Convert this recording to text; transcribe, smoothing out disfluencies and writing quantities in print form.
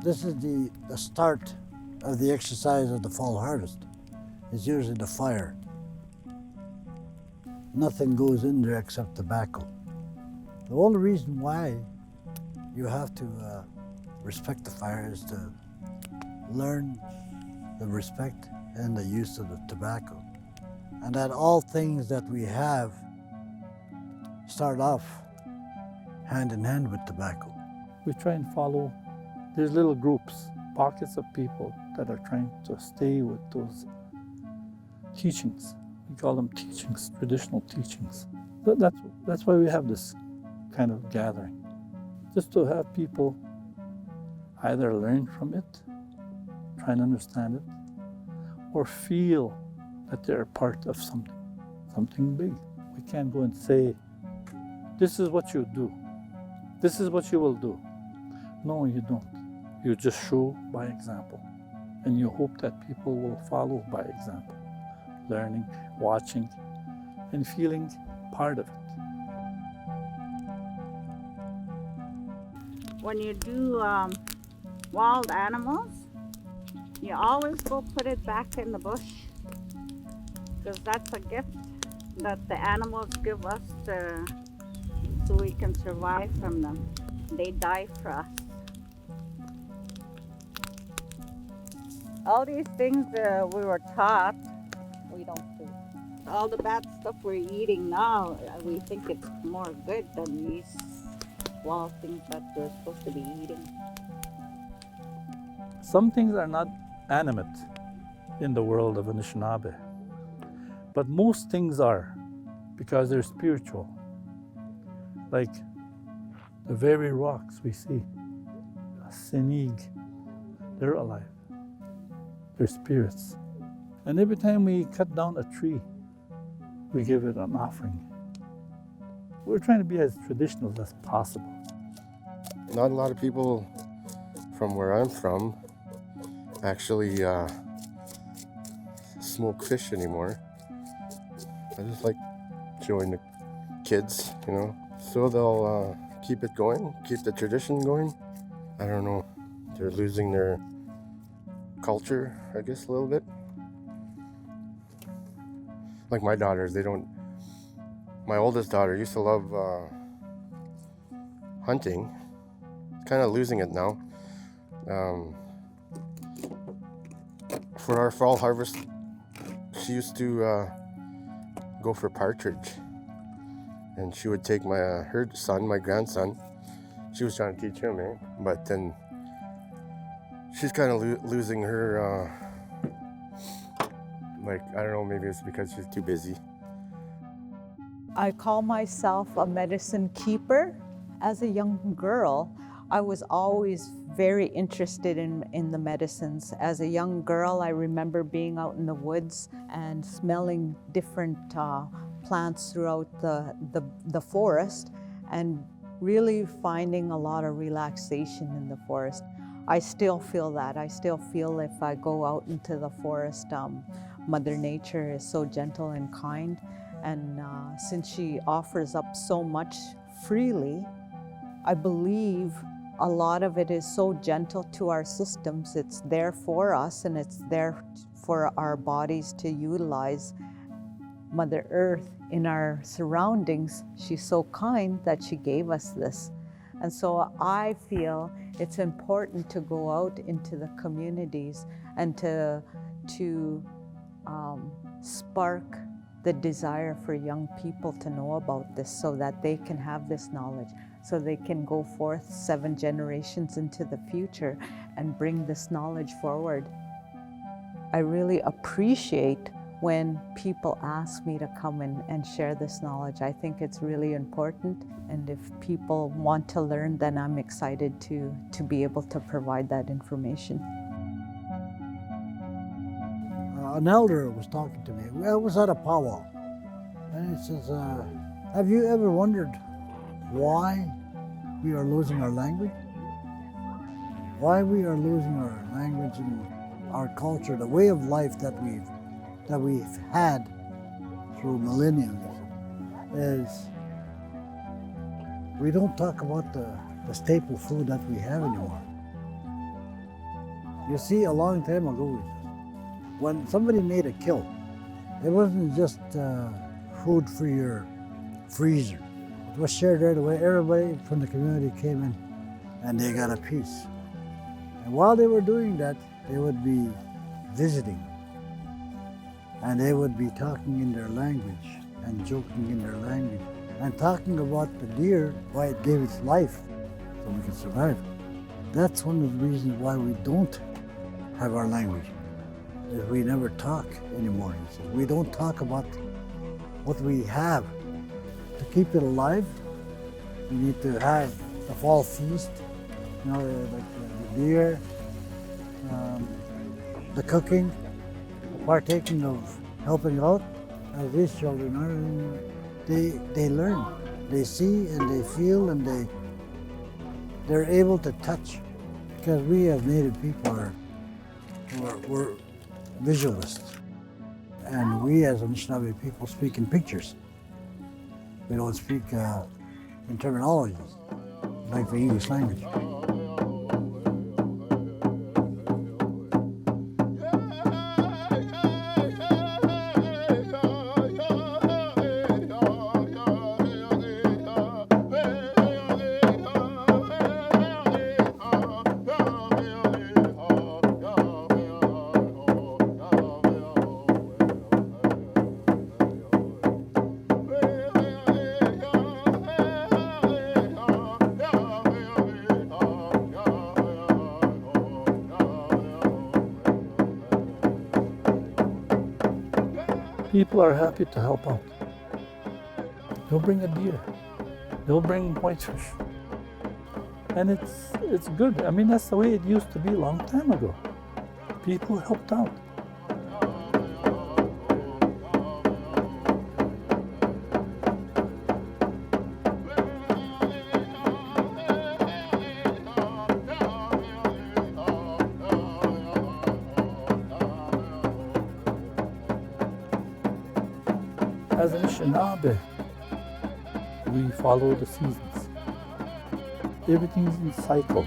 This is the start of the exercise of the fall harvest. It's usually the fire. Nothing goes in there except tobacco. The only reason why you have to respect the fire is to learn the respect and the use of the tobacco. And that all things that we have start off hand in hand with tobacco. We try and follow these little groups, pockets of people that are trying to stay with those teachings. We call them teachings, traditional teachings. But that's why we have this kind of gathering, just to have people either learn from it, try and understand it, or feel that they're part of something big. We can't go and say, this is what you do, this is what you will do. No, you don't. You just show by example, and you hope that people will follow by example, learning, watching, and feeling part of it. When you do wild animals, you always go put it back in the bush, because that's a gift that the animals give us so we can survive from them. They die for us. All these things we were taught, we don't do. All the bad stuff we're eating now, we think it's more good than these wild things that we're supposed to be eating. Some things are not animate in the world of Anishinaabe, but most things are, because they're spiritual. Like the very rocks we see, Sinig, they're alive. They're spirits. And every time we cut down a tree, we give it an offering. We're trying to be as traditional as possible. Not a lot of people from where I'm from actually smoke fish anymore. I just like showing the kids, so they'll keep it going, keep the tradition going. I don't know, they're losing their culture, I guess, a little bit. Like my daughters, my oldest daughter used to love hunting. Kind of losing it now. For our fall harvest, she used to go for partridge, and she would take her son, my grandson. She was trying to teach him, but then she's kind of losing her. I don't know, maybe it's because she's too busy. I call myself a medicine keeper. As a young girl, I was always very interested in the medicines. As a young girl, I remember being out in the woods and smelling different plants throughout the forest and really finding a lot of relaxation in the forest. I still feel that. I still feel if I go out into the forest, Mother Nature is so gentle and kind. And since she offers up so much freely, I believe a lot of it is so gentle to our systems. It's there for us, and it's there for our bodies to utilize. Mother Earth in our surroundings, she's so kind that she gave us this. And so I feel it's important to go out into the communities and to spark the desire for young people to know about this so that they can have this knowledge, so they can go forth 7 generations into the future and bring this knowledge forward. I really appreciate when people ask me to come and share this knowledge. I think it's really important, and if people want to learn, then I'm excited to be able to provide that information. An elder was talking to me. I was at a powwow, and he says, have you ever wondered why we are losing our language? Why we are losing our language and our culture, the way of life that we've had through millenniums, is we don't talk about the staple food that we have anymore. You see, a long time ago, when somebody made a kill, it wasn't just food for your freezer. It was shared right away. Everybody from the community came in and they got a piece. And while they were doing that, they would be visiting. And they would be talking in their language and joking in their language and talking about the deer, why it gave its life so we could survive. That's one of the reasons why we don't have our language, is we never talk anymore. We don't talk about what we have. To keep it alive, we need to have the fall feast, you know, like the deer, the cooking, partaking of helping out. As these children are, they learn, they see and they feel and they're able to touch. Because we as Native people we're visualists. And we as Anishinaabe people speak in pictures. We don't speak in terminologies like the English language. People are happy to help out. They'll bring a deer. They'll bring whitefish. And it's good. I mean, that's the way it used to be a long time ago. People helped out. As Anishinaabe, we follow the seasons. Everything's in cycle.